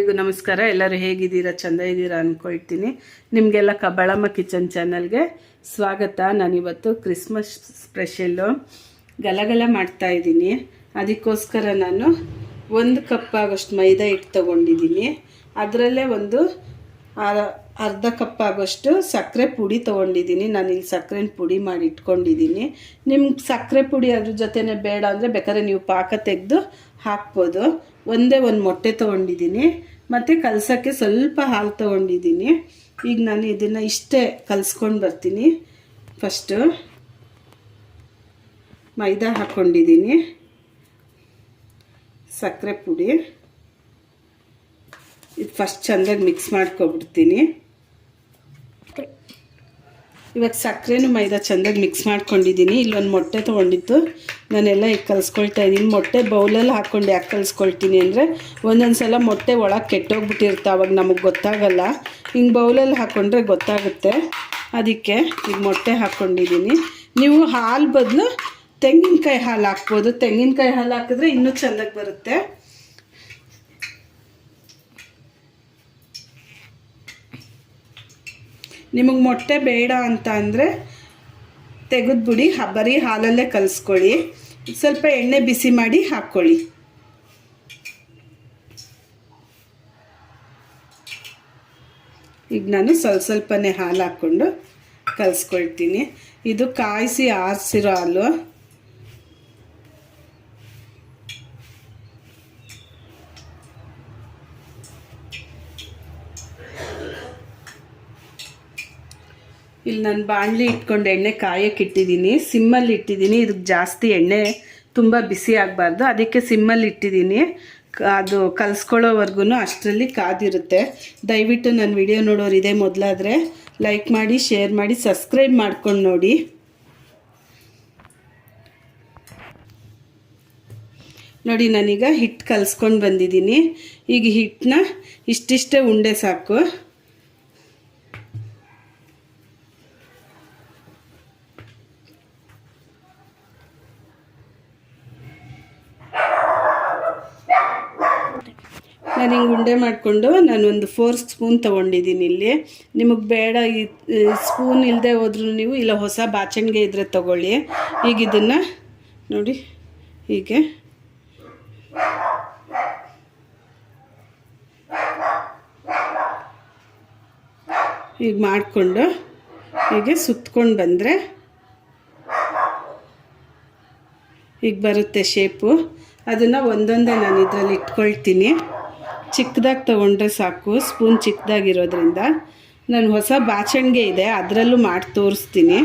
ಎಲ್ಲರಿಗೂ ನಮಸ್ಕಾರ. ಎಲ್ಲರೂ ಹೇಗಿದ್ದೀರಾ? ಚೆಂದ ಇದ್ದೀರಾ ಅಂದ್ಕೊಳ್ತೀನಿ. ನಿಮಗೆಲ್ಲ ಕಬ್ಬಾಳಮ್ಮ ಕಿಚನ್ ಚಾನಲ್ಗೆ ಸ್ವಾಗತ. ನಾನಿವತ್ತು ಕ್ರಿಸ್ಮಸ್ ಸ್ಪೆಷಲ್ಲು ಗಲಗಲ ಮಾಡ್ತಾಯಿದ್ದೀನಿ. ಅದಕ್ಕೋಸ್ಕರ ನಾನು 1 ಕಪ್ ಆಗೋಷ್ಟು ಮೈದಾ ಹಿಟ್ಟು ತೊಗೊಂಡಿದ್ದೀನಿ. ಅದರಲ್ಲೇ ಒಂದು ಅರ್ಧ ಕಪ್ ಆಗೋಷ್ಟು ಸಕ್ಕರೆ ಪುಡಿ ತೊಗೊಂಡಿದ್ದೀನಿ. ನಾನಿಲ್ಲಿ ಸಕ್ಕರೆನ ಪುಡಿ ಮಾಡಿ ಇಟ್ಕೊಂಡಿದ್ದೀನಿ. ನಿಮ್ಗೆ ಸಕ್ಕರೆ ಪುಡಿ ಅದ್ರ ಜೊತೆನೇ ಬೇಡ ಅಂದರೆ ಬೇಕಾದ್ರೆ ನೀವು ಪಾಕ ತೆಗೆದು ಹಾಕ್ಬೋದು. ಒಂದೇ ಒಂದು ಮೊಟ್ಟೆ ತೊಗೊಂಡಿದ್ದೀನಿ ಮತ್ತು ಕಲಸೋಕ್ಕೆ ಸ್ವಲ್ಪ ಹಾಲು ತೊಗೊಂಡಿದ್ದೀನಿ. ಈಗ ನಾನು ಇದನ್ನು ಇಷ್ಟೇ ಕಲಿಸ್ಕೊಂಡು ಬರ್ತೀನಿ. ಫಸ್ಟು ಮೈದಾ ಹಾಕ್ಕೊಂಡಿದ್ದೀನಿ, ಸಕ್ಕರೆ ಪುಡಿ ಇದು ಫಸ್ಟ್ ಚೆಂದಾಗಿ ಮಿಕ್ಸ್ ಮಾಡ್ಕೊಬಿಡ್ತೀನಿ. ಇವಾಗ ಸಕ್ಕರೆನೂ ಮೈದಾ ಚೆಂದಾಗಿ ಮಿಕ್ಸ್ ಮಾಡ್ಕೊಂಡಿದ್ದೀನಿ. ಇಲ್ಲೊಂದು ಮೊಟ್ಟೆ ತೊಗೊಂಡಿತ್ತು, ನಾನೆಲ್ಲ ಈಗ ಕಲಿಸ್ಕೊಳ್ತಾ ಇದ್ದೀನಿ. ಮೊಟ್ಟೆ ಬೌಲಲ್ಲಿ ಹಾಕ್ಕೊಂಡು ಯಾಕೆ ಕಲಿಸ್ಕೊಳ್ತೀನಿ ಅಂದರೆ ಒಂದೊಂದು ಸಲ ಮೊಟ್ಟೆ ಒಳಗೆ ಕೆಟ್ಟೋಗ್ಬಿಟ್ಟಿರುತ್ತೆ, ಅವಾಗ ನಮಗೆ ಗೊತ್ತಾಗಲ್ಲ. ಹಿಂಗೆ ಬೌಲಲ್ಲಿ ಹಾಕ್ಕೊಂಡ್ರೆ ಗೊತ್ತಾಗುತ್ತೆ. ಅದಕ್ಕೆ ಈಗ ಮೊಟ್ಟೆ ಹಾಕ್ಕೊಂಡಿದ್ದೀನಿ. ನೀವು ಹಾಲು ಬದಲು ತೆಂಗಿನಕಾಯಿ ಹಾಲು ಹಾಕ್ಬೋದು. ತೆಂಗಿನಕಾಯಿ ಹಾಲು ಹಾಕಿದ್ರೆ ಇನ್ನೂ ಚೆಂದಾಗಿ ಬರುತ್ತೆ. ನಿಮಗೆ ಮೊಟ್ಟೆ ಬೇಡ ಅಂತ ಅಂದರೆ ತೆಗೆದ್ಬಿಡಿ, ಬರೀ ಹಾಲಲ್ಲೇ ಕಲಿಸ್ಕೊಳ್ಳಿ. ಸ್ವಲ್ಪ ಎಣ್ಣೆ ಬಿಸಿ ಮಾಡಿ ಹಾಕ್ಕೊಳ್ಳಿ. ಈಗ ನಾನು ಸ್ವಲ್ಪನೇ ಹಾಲು ಹಾಕ್ಕೊಂಡು ಕಲಿಸ್ಕೊಳ್ತೀನಿ. ಇದು ಕಾಯಿಸಿ ಆರಿಸಿರೋ ಹಾಲು. ಇಲ್ಲಿ ನಾನು ಬಾಣಲಿ ಇಟ್ಕೊಂಡು ಎಣ್ಣೆ ಕಾಯಕ್ಕೆ ಇಟ್ಟಿದ್ದೀನಿ. ಸಿಮ್ಮಲ್ಲಿ ಇಟ್ಟಿದ್ದೀನಿ. ಇದಕ್ಕೆ ಜಾಸ್ತಿ ಎಣ್ಣೆ ತುಂಬ ಬಿಸಿ ಆಗಬಾರ್ದು, ಅದಕ್ಕೆ ಸಿಮ್ಮಲ್ಲಿ ಇಟ್ಟಿದ್ದೀನಿ. ಅದು ಕಲಿಸ್ಕೊಳ್ಳೋವರೆಗೂ ಅಷ್ಟರಲ್ಲಿ ಕಾದಿರುತ್ತೆ. ದಯವಿಟ್ಟು ನನ್ನ ವಿಡಿಯೋ ನೋಡೋರು ಇದೇ ಮೊದಲಾದರೆ ಲೈಕ್ ಮಾಡಿ, ಶೇರ್ ಮಾಡಿ, ಸಬ್ಸ್ಕ್ರೈಬ್ ಮಾಡ್ಕೊಂಡು ನೋಡಿ. ನೋಡಿ, ನಾನೀಗ ಹಿಟ್ಟು ಕಲಿಸ್ಕೊಂಡು ಬಂದಿದ್ದೀನಿ. ಈಗ ಹಿಟ್ಟನ್ನ ಇಷ್ಟಿಷ್ಟೇ ಉಂಡೆ ಸಾಕು. ನಾನು ಹಿಂಗೆ ಉಂಡೆ ಮಾಡಿಕೊಂಡು ನಾನೊಂದು 4 ಸ್ಪೂನ್ ತೊಗೊಂಡಿದ್ದೀನಿ. ಇಲ್ಲಿ ನಿಮಗೆ ಬೇಡ ಈ ಸ್ಪೂನ್ ಇಲ್ಲದೆ ಹೋದ್ರೂ ನೀವು ಇಲ್ಲ ಹೊಸ ಬಾಚಣಿಗೆ ಇದ್ದರೆ ತೊಗೊಳ್ಳಿ. ಈಗ ಇದನ್ನು ನೋಡಿ ಹೀಗೆ ಈಗ ಮಾಡಿಕೊಂಡು ಹೀಗೆ ಸುತ್ಕೊಂಡು ಬಂದರೆ ಈಗ ಬರುತ್ತೆ ಶೇಪು. ಅದನ್ನು ಒಂದೊಂದೇ ನಾನು ಇದರಲ್ಲಿ ಇಟ್ಕೊಳ್ತೀನಿ. ಚಿಕ್ಕದಾಗಿ ತೊಗೊಂಡ್ರೆ ಸಾಕು, ಸ್ಪೂನ್ ಚಿಕ್ಕದಾಗಿರೋದ್ರಿಂದ. ನಾನು ಹೊಸ ಬಾಚಣಿಗೆ ಇದೆ, ಅದರಲ್ಲೂ ಮಾಡಿ ತೋರಿಸ್ತೀನಿ.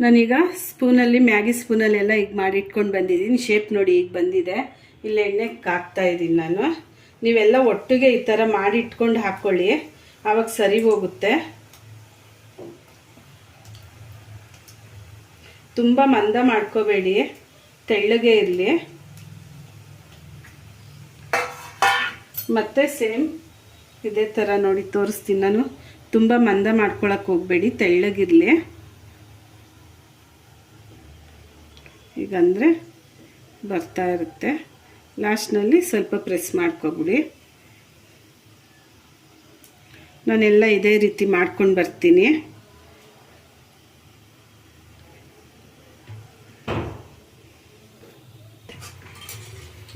ನಾನೀಗ ಸ್ಪೂನಲ್ಲಿ ಮ್ಯಾಗಿ ಸ್ಪೂನಲ್ಲೆಲ್ಲ ಈಗ ಮಾಡಿ ಇಟ್ಕೊಂಡು ಬಂದಿದ್ದೀನಿ. ಶೇಪ್ ನೋಡಿ ಈಗ ಬಂದಿದೆ. ಇಲ್ಲಿ ಎಣ್ಣೆಗೆ ಹಾಕ್ತಾಯಿದ್ದೀನಿ ನಾನು. ನೀವೆಲ್ಲ ಒಟ್ಟಿಗೆ ಈ ಥರ ಮಾಡಿ ಇಟ್ಕೊಂಡು ಹಾಕ್ಕೊಳ್ಳಿ, ಆವಾಗ ಸರಿ ಹೋಗುತ್ತೆ. ತುಂಬ ಮಂದ ಮಾಡ್ಕೋಬೇಡಿ, ತೆಳ್ಳಗೆ ಇರಲಿ. ಮತ್ತು ಸೇಮ್ ಇದೇ ಥರ ನೋಡಿ ತೋರಿಸ್ತೀನಿ ನಾನು. ತುಂಬ ಮಂದ ಮಾಡ್ಕೊಳಕ್ಕೆ ಹೋಗಬೇಡಿ, ತೆಳ್ಳಗಿರಲಿ. ಈಗಂದರೆ ಬರ್ತಾ ಇರುತ್ತೆ. ಲಾಸ್ಟ್ನಲ್ಲಿ ಸ್ವಲ್ಪ ಪ್ರೆಸ್ ಮಾಡ್ಕೊಬಿಡಿ. ನಾನೆಲ್ಲ ಇದೇ ರೀತಿ ಮಾಡ್ಕೊಂಡು ಬರ್ತೀನಿ.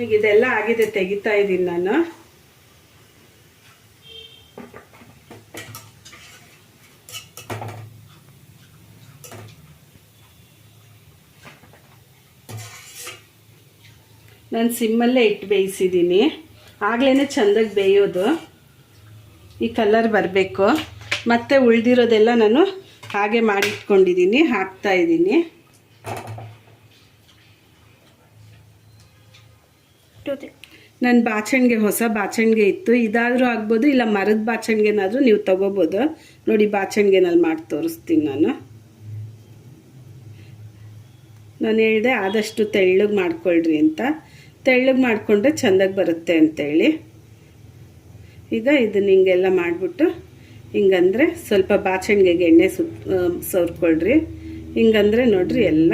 ಈಗ ಇದೆಲ್ಲ ಆಗಿದೆ, ತೆಗಿತಾ ಇದ್ದೀನಿ ನಾನು. ನಾನು ಸಿಮ್ಮಲ್ಲೇ ಇಟ್ಟು ಬೇಯಿಸಿದ್ದೀನಿ. ಆಗಲೇ ಚೆಂದಾಗಿ ಬೇಯೋದು. ಈ ಕಲರ್ ಬರಬೇಕು. ಮತ್ತು ಉಳಿದಿರೋದೆಲ್ಲ ನಾನು ಹಾಗೆ ಮಾಡಿಟ್ಕೊಂಡಿದ್ದೀನಿ, ಹಾಕ್ತಾಯಿದ್ದೀನಿ. ನನ್ನ ಬಾಚಣಿಗೆ ಹೊಸ ಬಾಚಣಿಗೆ ಇತ್ತು. ಇದಾದರೂ ಆಗ್ಬೋದು, ಇಲ್ಲ ಮರದ ಬಾಚಣಿಗೆನಾದರೂ ನೀವು ತೊಗೋಬೋದು. ನೋಡಿ, ಬಾಚಣಿಗೆನಲ್ಲಿ ಮಾಡಿ ತೋರಿಸ್ತೀನಿ ನಾನು. ಹೇಳಿದೆ ಆದಷ್ಟು ತೆಳ್ಳಗೆ ಮಾಡ್ಕೊಳ್ರಿ ಅಂತ. ತೆಳ್ಳಗೆ ಮಾಡಿಕೊಂಡ್ರೆ ಚೆಂದಾಗಿ ಬರುತ್ತೆ ಅಂತೇಳಿ. ಈಗ ಇದನ್ನ ಹಿಂಗೆಲ್ಲ ಮಾಡಿಬಿಟ್ಟು ಹಿಂಗಂದರೆ ಸ್ವಲ್ಪ ಬಾಚಣಿಗೆಗೆ ಎಣ್ಣೆ ಸವರ್ಕೊಳ್ರಿ. ಹಿಂಗಂದರೆ ನೋಡಿರಿ ಎಲ್ಲ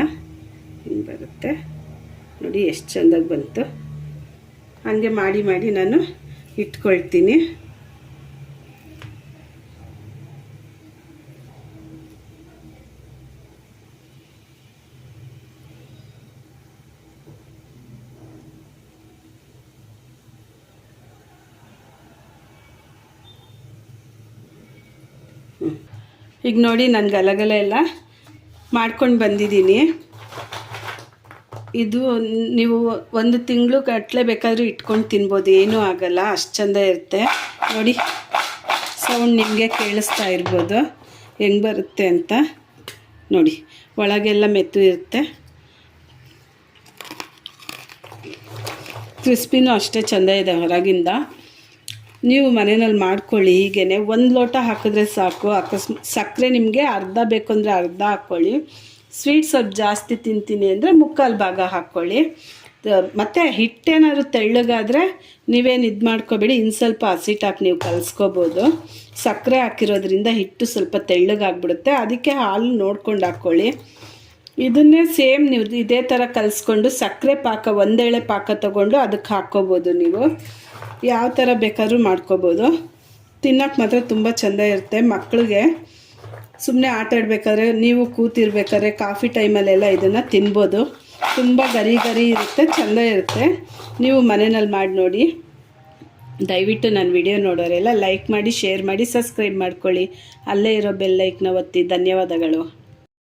ಹಿಂಗೆ ಬರುತ್ತೆ ನೋಡಿ, ಎಷ್ಟು ಚೆಂದಾಗಿ ಬಂತು. ಹಾಗೆ ಮಾಡಿ ಮಾಡಿ ನಾನು ಇಟ್ಕೊಳ್ತೀನಿ. ಈಗ ನೋಡಿ ನಾನು ಗಲಗಲ ಎಲ್ಲ ಮಾಡ್ಕೊಂಡು ಬಂದಿದ್ದೀನಿ. ಇದು ನೀವು 1 ತಿಂಗಳು ಗಟ್ಟಲೆ ಬೇಕಾದರೂ ಇಟ್ಕೊಂಡು ತಿನ್ಬೋದು, ಏನೂ ಆಗಲ್ಲ, ಅಷ್ಟು ಚೆಂದ ಇರುತ್ತೆ. ನೋಡಿ ಸೌಂಡ್ ನಿಮಗೆ ಕೇಳಿಸ್ತಾ ಇರ್ಬೋದು ಹೆಂಗೆ ಬರುತ್ತೆ ಅಂತ. ನೋಡಿ ಒಳಗೆಲ್ಲ ಮೆತ್ತು ಇರುತ್ತೆ, ಕ್ರಿಸ್ಪಿನೂ ಅಷ್ಟೇ ಚೆಂದ ಇದೆ ಹೊರಗಿಂದ. ನೀವು ಮನೆಯಲ್ಲಿ ಮಾಡ್ಕೊಳ್ಳಿ. ಹೀಗೇ 1 ಲೋಟ ಹಾಕಿದ್ರೆ ಸಾಕು. ಸಕ್ಕರೆ ನಿಮಗೆ ಅರ್ಧ ಬೇಕು ಅಂದರೆ ಅರ್ಧ ಹಾಕ್ಕೊಳ್ಳಿ. ಸ್ವೀಟ್ ಸ್ವಲ್ಪ ಜಾಸ್ತಿ ತಿಂತೀನಿ ಅಂದರೆ 3/4 ಭಾಗ ಹಾಕ್ಕೊಳ್ಳಿ. ಮತ್ತು ಹಿಟ್ಟೇನಾದ್ರು ತೆಳ್ಳಗಾದರೆ ನೀವೇನು ಇದು ಮಾಡ್ಕೊಬೇಡಿ, ಇನ್ನು ಸ್ವಲ್ಪ ಹಸಿಟ್ಟು ಹಾಕಿ ನೀವು ಕಲಿಸ್ಕೋಬೋದು. ಸಕ್ಕರೆ ಹಾಕಿರೋದ್ರಿಂದ ಹಿಟ್ಟು ಸ್ವಲ್ಪ ತೆಳ್ಳಗಾಗ್ಬಿಡುತ್ತೆ, ಅದಕ್ಕೆ ಹಾಲು ನೋಡ್ಕೊಂಡು ಹಾಕ್ಕೊಳ್ಳಿ. ಇದನ್ನೇ ಸೇಮ್ ನೀವು ಇದೇ ಥರ ಕಲಿಸ್ಕೊಂಡು ಸಕ್ಕರೆ ಪಾಕ, 1 ಎಳೆ ಪಾಕ ತೊಗೊಂಡು ಅದಕ್ಕೆ ಹಾಕ್ಕೋಬೋದು. ನೀವು ಯಾವ ಥರ ಬೇಕಾದ್ರೂ ಮಾಡ್ಕೋಬೋದು. ತಿನ್ನೋಕ್ಕೆ ಮಾತ್ರ ತುಂಬ ಚೆಂದ ಇರುತ್ತೆ. ಮಕ್ಕಳಿಗೆ ಸುಮ್ಮನೆ ಆಟ ಆಡಬೇಕಾದ್ರೆ, ನೀವು ಕೂತಿರ್ಬೇಕಾದ್ರೆ ಕಾಫಿ ಟೈಮಲ್ಲೆಲ್ಲ ಇದನ್ನು ತಿನ್ಬೋದು. ತುಂಬ ಗರಿ ಗರಿ ಇರುತ್ತೆ, ಚೆಂದ ಇರುತ್ತೆ. ನೀವು ಮನೆಯಲ್ಲಿ ಮಾಡಿ ನೋಡಿ. ದಯವಿಟ್ಟು ನನ್ನ ವಿಡಿಯೋ ನೋಡೋರೆಲ್ಲ ಲೈಕ್ ಮಾಡಿ, ಶೇರ್ ಮಾಡಿ, ಸಬ್ಸ್ಕ್ರೈಬ್ ಮಾಡ್ಕೊಳ್ಳಿ. ಅಲ್ಲೇ ಇರೋ ಬೆಲ್ ಐಕನ್ನ ಒತ್ತಿ. ಧನ್ಯವಾದಗಳು.